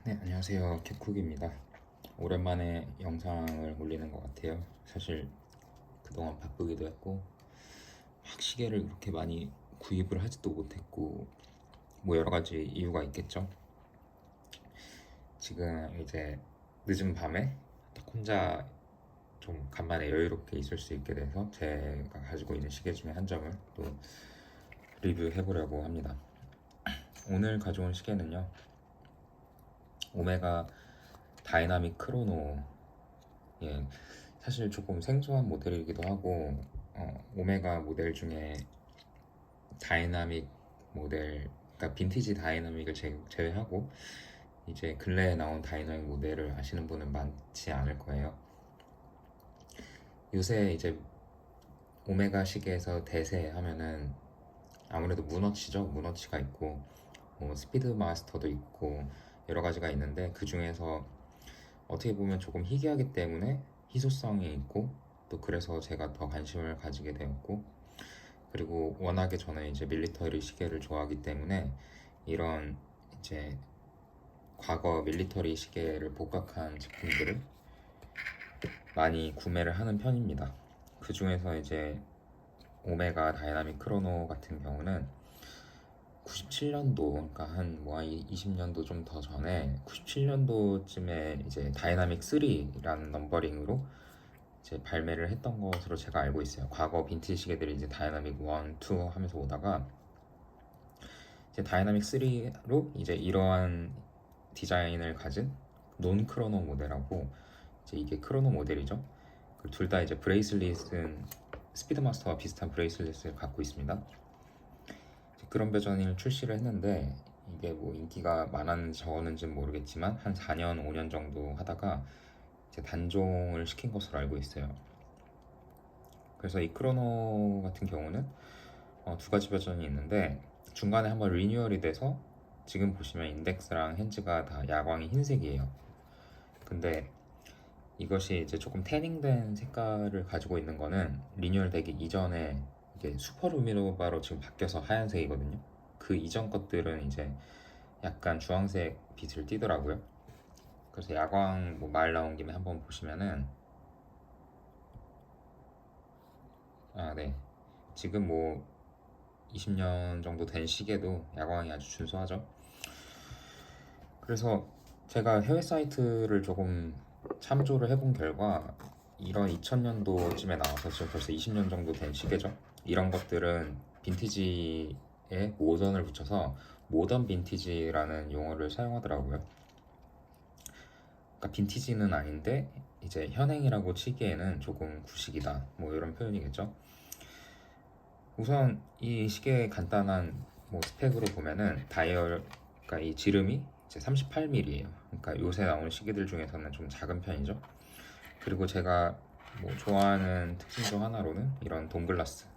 네, 안녕하세요. 캡쿡입니다. 오랜만에 영상을 올리는 것 같아요. 사실 그동안 바쁘기도 했고 막 시계를 그렇게 많이 구입을 하지도 못했고 뭐 여러 가지 이유가 있겠죠. 지금 이제 늦은 밤에 딱 혼자 좀 간만에 여유롭게 있을 수 있게 돼서 제가 가지고 있는 시계 중에 한 점을 또 리뷰해 보려고 합니다. 오늘 가져온 시계는요, 오메가 다이나믹 크로노. 예, 사실 조금 생소한 모델이기도 하고, 오메가 모델 중에 다이나믹 모델, 그러니까 빈티지 다이나믹을 제외하고 이제 근래에 나온 다이나믹 모델을 아시는 분은 많지 않을 거예요. 요새 이제 오메가 시계에서 대세 하면은 아무래도 문워치죠. 문워치가 있고 뭐 스피드 마스터도 있고 여러 가지가 있는데, 그 중에서 어떻게 보면 조금 희귀하기 때문에 희소성이 있고, 또 그래서 제가 더 관심을 가지게 되었고, 그리고 워낙에 저는 이제 밀리터리 시계를 좋아하기 때문에 이런 이제 과거 밀리터리 시계를 복각한 제품들을 많이 구매를 하는 편입니다. 그 중에서 이제 오메가 다이나믹 크로노 같은 경우는 97년도, 그러니까 한 20년도 좀 더 전에 97년도쯤에 이제 다이나믹 3라는 넘버링으로 이제 발매를 했던 것으로 제가 알고 있어요. 과거 빈티지 시계들이 이제 다이나믹 1, 2 하면서 오다가 이제 다이나믹 3로 이제 이러한 디자인을 가진 논 크로노 모델하고, 이제 이게 크로노 모델이죠. 둘 다 이제 브레이슬릿은 스피드마스터와 비슷한 브레이슬릿을 갖고 있습니다. 그런 버전을 출시를 했는데, 이게 뭐 인기가 많았는지 적었는지는 모르겠지만 한 4년, 5년 정도 하다가 이제 단종을 시킨 것으로 알고 있어요. 그래서 이 크로노 같은 경우는 두 가지 버전이 있는데, 중간에 한번 리뉴얼이 돼서 지금 보시면 인덱스랑 핸즈가 다 야광이 흰색이에요. 근데 이것이 이제 조금 태닝된 색깔을 가지고 있는 거는 리뉴얼 되기 이전에 이게 슈퍼 루미노바로 지금 바뀌어서 하얀색이거든요. 그 이전 것들은 이제 약간 주황색 빛을 띠더라고요. 그래서 야광 뭐 말 나온 김에 한번 보시면은, 네, 지금 뭐 20년 정도 된 시계도 야광이 아주 준수하죠. 그래서 제가 해외 사이트를 조금 참조를 해본 결과, 이런 2000년도쯤에 나와서 지금 벌써 20년 정도 된 시계죠. 이런 것들은 빈티지에 모던을 붙여서 모던 빈티지라는 용어를 사용하더라고요. 그러니까 빈티지는 아닌데 이제 현행이라고 치기에는 조금 구식이다, 뭐 이런 표현이겠죠. 우선 이 시계의 간단한 뭐 스펙으로 보면은 다이얼, 그러니까 이 지름이 이제 38mm예요. 그러니까 요새 나오는 시계들 중에서는 좀 작은 편이죠. 그리고 제가 뭐 좋아하는 특징 중 하나로는 이런 동글라스,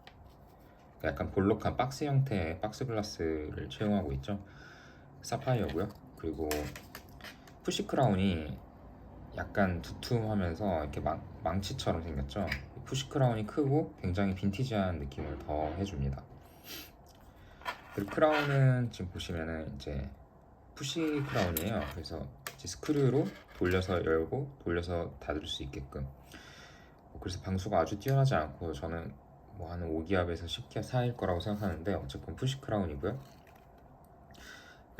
그러니까 약간 볼록한 박스 형태의 박스 글라스를 채용하고 있죠. 사파이어고요. 그리고 푸시 크라운이 약간 두툼하면서 이렇게 망치처럼 생겼죠. 푸시 크라운이 크고 굉장히 빈티지한 느낌을 더 해줍니다. 그리고 크라운은 지금 보시면은 이제 푸시 크라운이에요. 그래서 이제 스크류로 돌려서 열고 돌려서 닫을 수 있게끔. 그래서 방수가 아주 뛰어나지 않고 저는 뭐 한 5기압에서 10기압 사이일 거라고 생각하는데, 어쨌든 푸시 크라운이고요.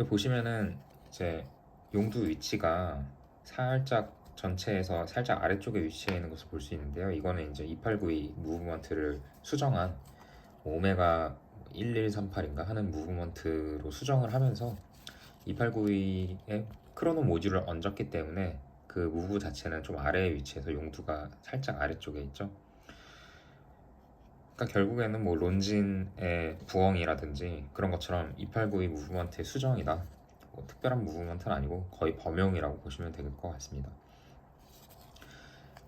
보시면은 이제 용두 위치가 살짝 전체에서 살짝 아래쪽에 위치해 있는 것을 볼 수 있는데요. 이거는 이제 2892 무브먼트를 수정한 오메가 1138인가 하는 무브먼트로 수정을 하면서 2892에 크로노 모듈을 얹었기 때문에 그 무브 자체는 좀 아래에 위치해서 용두가 살짝 아래쪽에 있죠. 그러니까 결국에는 뭐 론진의 부엉이라든지 그런 것처럼 2892 무브먼트의 수정이다. 뭐 특별한 무브먼트는 아니고 거의 범용이라고 보시면 될 것 같습니다.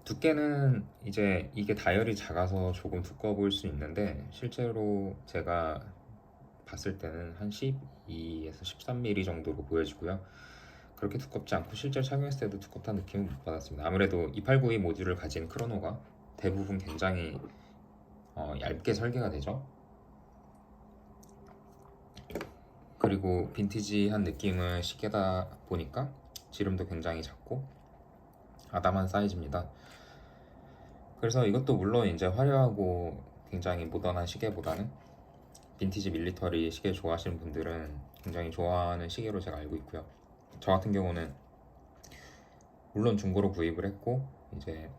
두께는 이제 이게 다이얼이 작아서 조금 두꺼워 보일 수 있는데, 실제로 제가 봤을 때는 한 12에서 13mm 정도로 보여지고요. 그렇게 두껍지 않고 실제로 착용했을 때도 두껍다는 느낌은 못 받았습니다. 아무래도 2892 모듈을 가진 크로노가 대부분 굉장히 얇게 설계가 되죠. 그리고 빈티지한 느낌의 시계다 보니까 지름도 굉장히 작고 아담한 사이즈입니다. 그래서 이것도 물론 이제 화려하고 굉장히 모던한 시계보다는 빈티지 밀리터리 시계 좋아하시는 분들은 굉장히 좋아하는 시계로 제가 알고 있고요. 저 같은 경우는 물론 중고로 구입을 했고 이제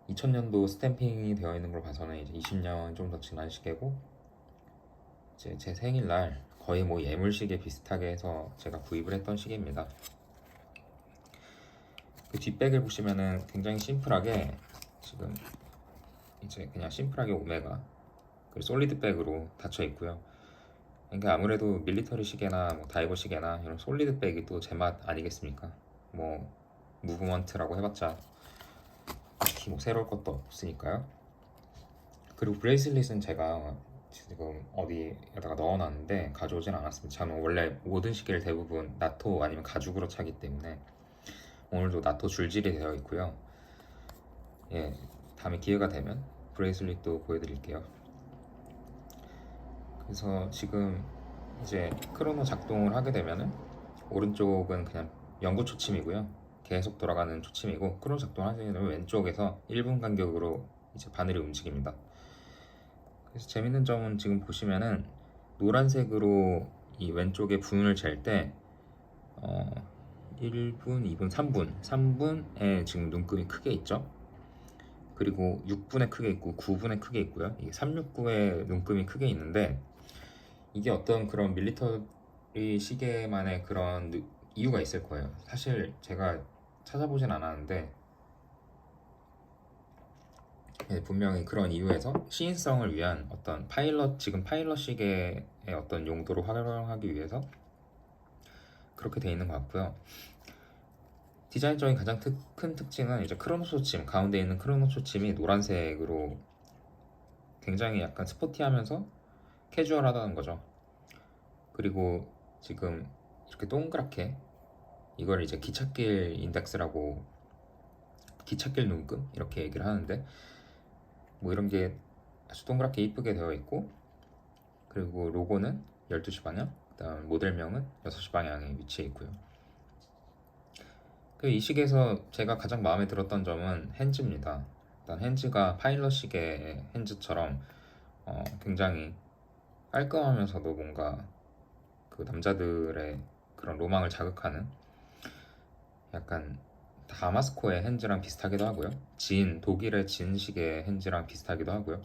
2000년도 스탬핑이 되어 있는 걸 봐서는 이제 20년 좀 더 지난 시계고 이제 제 생일날 거의 뭐 예물 시계 비슷하게 해서 제가 구입을 했던 시계입니다. 그 뒷백을 보시면은 굉장히 심플하게 지금 이제 그냥 심플하게 오메가 그리고 솔리드 백으로 닫혀 있고요. 그러니까 아무래도 밀리터리 시계나 뭐 다이버 시계나 이런 솔리드 백이 또 제 맛 아니겠습니까? 뭐 무브먼트라고 해봤자 특히 뭐 새로울 것도 없으니까요. 그리고 브레이슬릿은 제가 지금 어디에다가 넣어놨는데 가져오진 않았습니다. 저는 원래 모든 시계를 대부분 나토 아니면 가죽으로 차기 때문에 오늘도 나토 줄질이 되어 있고요. 예, 다음에 기회가 되면 브레이슬릿도 보여드릴게요. 그래서 지금 이제 크로노 작동을 하게 되면은 오른쪽은 그냥 영구 초침이고요. 계속 돌아가는 초침이고 크로노 작동을 하게 되면 왼쪽에서 1분 간격으로 이제 바늘이 움직입니다. 그래서 재밌는 점은 지금 보시면은 노란색으로 이 왼쪽에 분을 잴 때 1분, 2분, 3분에 지금 눈금이 크게 있죠. 그리고 6분에 크게 있고 9분에 크게 있고요. 이게 369에 눈금이 크게 있는데 이게 어떤 그런 밀리터리 시계만의 그런 이유가 있을 거예요. 사실 제가 찾아보진 않았는데 분명히 그런 이유에서 시인성을 위한 어떤 지금 파일럿 시계의 어떤 용도로 활용하기 위해서 그렇게 돼 있는 것 같고요. 디자인적인 가장 큰 특징은 이제 크로노 초침, 가운데 있는 크로노 초침이 노란색으로 굉장히 약간 스포티하면서 캐주얼하다는 거죠. 그리고 지금 이렇게 동그랗게 이걸 이제 기찻길 인덱스라고, 기찻길 눈금 이렇게 얘기를 하는데 뭐 이런 게 아주 동그랗게 이쁘게 되어 있고, 그리고 로고는 12시 방향, 그다음 모델명은 6시 방향에 위치해 있고요. 이 시계에서 제가 가장 마음에 들었던 점은 핸즈입니다. 일단 핸즈가 파일럿 시계의 핸즈처럼 굉장히 깔끔하면서도 뭔가 그 남자들의 그런 로망을 자극하는 약간 다마스코의 핸즈랑 비슷하기도 하고요. 독일의 진 시계 핸즈랑 비슷하기도 하고요.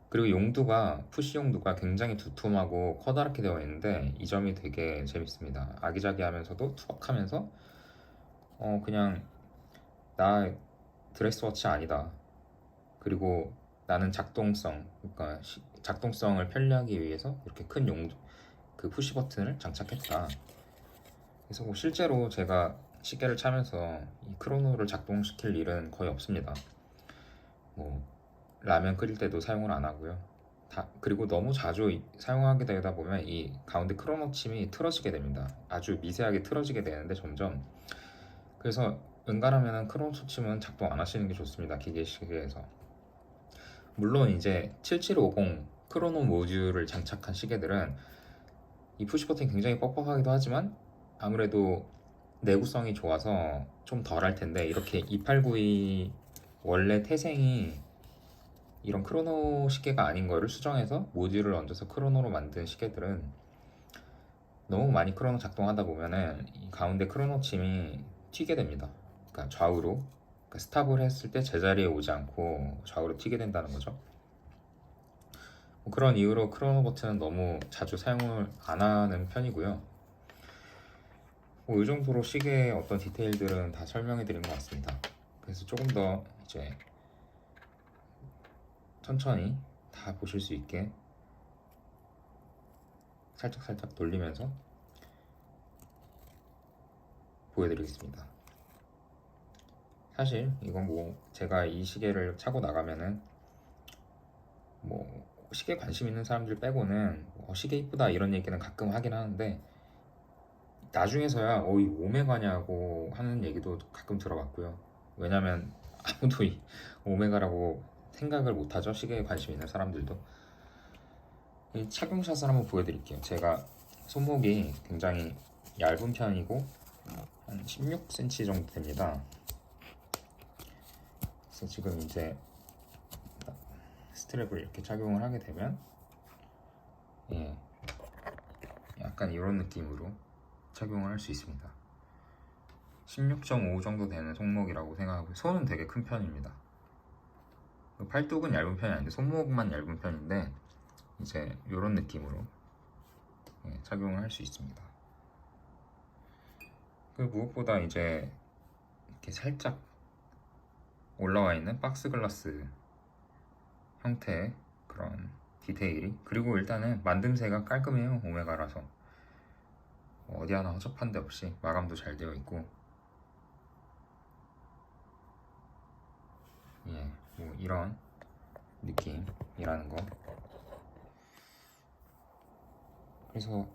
그리고 용두가, 푸시 용두가 굉장히 두툼하고 커다랗게 되어 있는데 이 점이 되게 재밌습니다. 아기자기하면서도 투박하면서 그냥 나 드레스워치 아니다. 그리고 나는 그러니까 작동성을 편리하기 위해서 이렇게 큰 그 푸시 버튼을 장착했다. 그래서 뭐 실제로 제가 시계를 차면서 이 크로노를 작동시킬 일은 거의 없습니다. 뭐 라면 끓일 때도 사용을 안 하고요. 그리고 너무 자주 사용하게 되다 보면 이 가운데 크로노 침이 틀어지게 됩니다. 아주 미세하게 틀어지게 되는데 점점. 그래서 은간하면 크로노 침은 작동 안 하시는 게 좋습니다. 기계 시계에서. 물론 이제 7750 크로노 모듈을 장착한 시계들은 이 푸시 버튼이 굉장히 뻑뻑하기도 하지만 아무래도 내구성이 좋아서 좀 덜 할 텐데, 이렇게 2892 원래 태생이 이런 크로노 시계가 아닌 거를 수정해서 모듈을 얹어서 크로노로 만든 시계들은 너무 많이 크로노 작동하다 보면은 이 가운데 크로노 침이 튀게 됩니다. 그러니까 좌우로, 그러니까 스탑을 했을 때 제자리에 오지 않고 좌우로 튀게 된다는 거죠. 뭐 그런 이유로 크로노 버튼은 너무 자주 사용을 안 하는 편이고요. 뭐 이 정도로 시계의 어떤 디테일들은 다 설명해 드린 것 같습니다. 그래서 조금 더 이제 천천히 다 보실 수 있게 살짝 돌리면서 보여드리겠습니다. 사실 이건 뭐 제가 이 시계를 차고 나가면은 뭐 시계 관심 있는 사람들 빼고는 시계 이쁘다 이런 얘기는 가끔 하긴 하는데, 나중에서야 이 오메가냐고 하는 얘기도 가끔 들어봤고요. 왜냐면 아무도 이 오메가라고 생각을 못하죠. 시계에 관심 있는 사람들도. 이 착용샷을 한번 보여드릴게요. 제가 손목이 굉장히 얇은 편이고 한 16cm 정도 됩니다. 그래서 지금 이제 스트랩을 이렇게 착용을 하게 되면 예, 약간 이런 느낌으로 착용을 할 수 있습니다. 16.5 정도 되는 손목이라고 생각하고, 손은 되게 큰 편입니다. 팔뚝은 얇은 편이 아닌데 손목만 얇은 편인데 이제 이런 느낌으로 착용을 할 수 있습니다. 그리고 무엇보다 이제 이렇게 살짝 올라와 있는 박스 글라스 형태의 그런 디테일이, 그리고 일단은 만듦새가 깔끔해요. 오메가라서 어디 하나 허접한 데 없이 마감도 잘 되어 있고, 예, 뭐 이런 느낌이라는 거. 그래서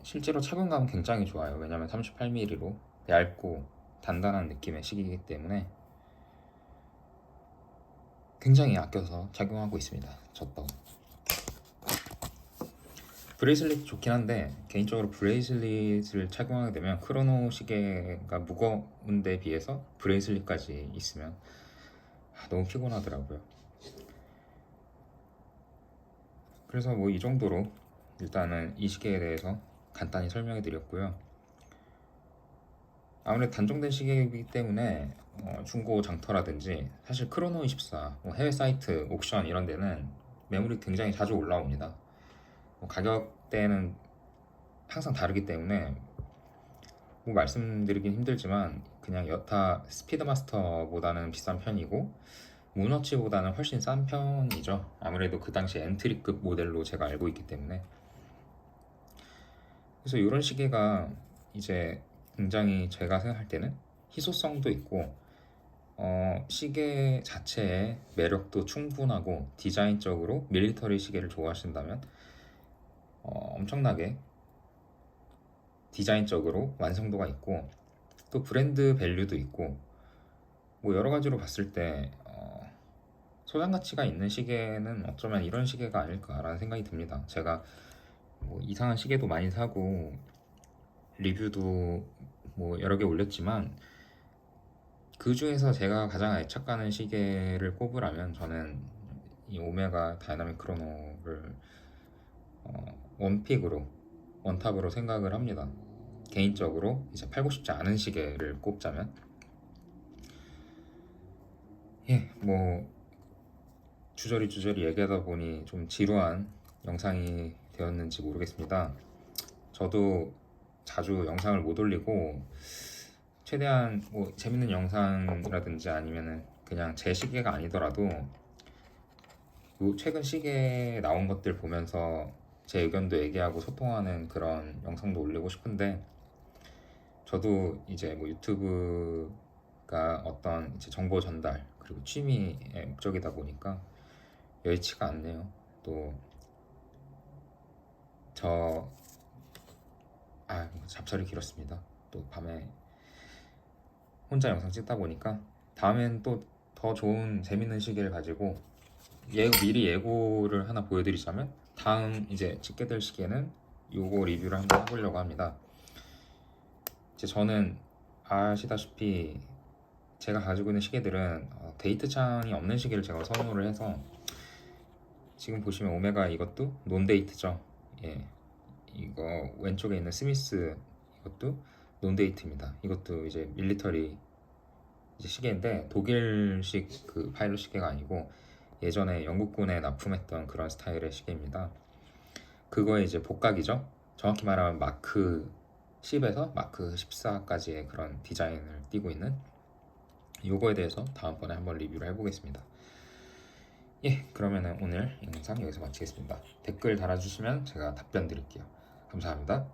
실제로 착용감은 굉장히 좋아요. 왜냐면 38mm로 얇고 단단한 느낌의 시계이기 때문에 굉장히 아껴서 착용하고 있습니다. 저도 브레이슬릿 좋긴 한데, 개인적으로 브레이슬릿을 착용하게 되면 크로노 시계가 무거운 데 비해서 브레이슬릿까지 있으면 너무 피곤하더라고요. 그래서 뭐 이 정도로 일단은 이 시계에 대해서 간단히 설명해 드렸고요. 아무래도 단종된 시계이기 때문에 중고 장터라든지, 사실 크로노24 해외 사이트 옥션 이런 데는 매물이 굉장히 자주 올라옵니다. 가격대는 항상 다르기 때문에 뭐 말씀드리긴 힘들지만 그냥 여타 스피드마스터보다는 비싼 편이고 문워치보다는 훨씬 싼 편이죠. 아무래도 그 당시 엔트리급 모델로 제가 알고 있기 때문에. 그래서 이런 시계가 이제 굉장히 제가 생각할 때는 희소성도 있고 시계 자체의 매력도 충분하고, 디자인적으로 밀리터리 시계를 좋아하신다면 엄청나게 디자인적으로 완성도가 있고, 또 브랜드 밸류도 있고, 뭐 여러 가지로 봤을 때 소장 가치가 있는 시계는 어쩌면 이런 시계가 아닐까라는 생각이 듭니다. 제가 뭐 이상한 시계도 많이 사고 리뷰도 뭐 여러 개 올렸지만, 그 중에서 제가 가장 애착가는 시계를 꼽으라면 저는 이 오메가 다이나믹 크로노를 원픽으로, 원탑으로 생각을 합니다. 개인적으로 이제 팔고 싶지 않은 시계를 꼽자면, 뭐 주저리 얘기하다 보니 좀 지루한 영상이 되었는지 모르겠습니다. 저도 자주 영상을 못 올리고, 최대한 뭐 재밌는 영상이라든지 아니면은 그냥 제 시계가 아니더라도 최근 시계에 나온 것들 보면서 제 의견도 얘기하고 소통하는 그런 영상도 올리고 싶은데, 저도 이제 뭐 유튜브가 어떤 이제 정보 전달 그리고 취미의 목적이다 보니까 여의치가 않네요. 또 잡설이 길었습니다. 또 밤에 혼자 영상 찍다 보니까, 다음엔 또 더 좋은 재밌는 시계를 가지고 미리 예고를 하나 보여드리자면, 다음 이제 찍게 될 시계는 요거 리뷰를 한번 해보려고 합니다. 이제 저는 아시다시피 제가 가지고 있는 시계들은 데이트 창이 없는 시계를 제가 선호를 해서, 지금 보시면 오메가 이것도 논데이트죠. 예, 이거 왼쪽에 있는 스미스 이것도 논데이트입니다. 이것도 이제 밀리터리 이제 시계인데, 독일식 그 파일럿 시계가 아니고 예전에 영국군에 납품했던 그런 스타일의 시계입니다. 그거의 이제 복각이죠. 정확히 말하면 마크 10에서 마크 14까지의 그런 디자인을 띠고 있는, 요거에 대해서 다음번에 한번 리뷰를 해보겠습니다. 그러면은 오늘 영상 여기서 마치겠습니다. 댓글 달아주시면 제가 답변 드릴게요. 감사합니다.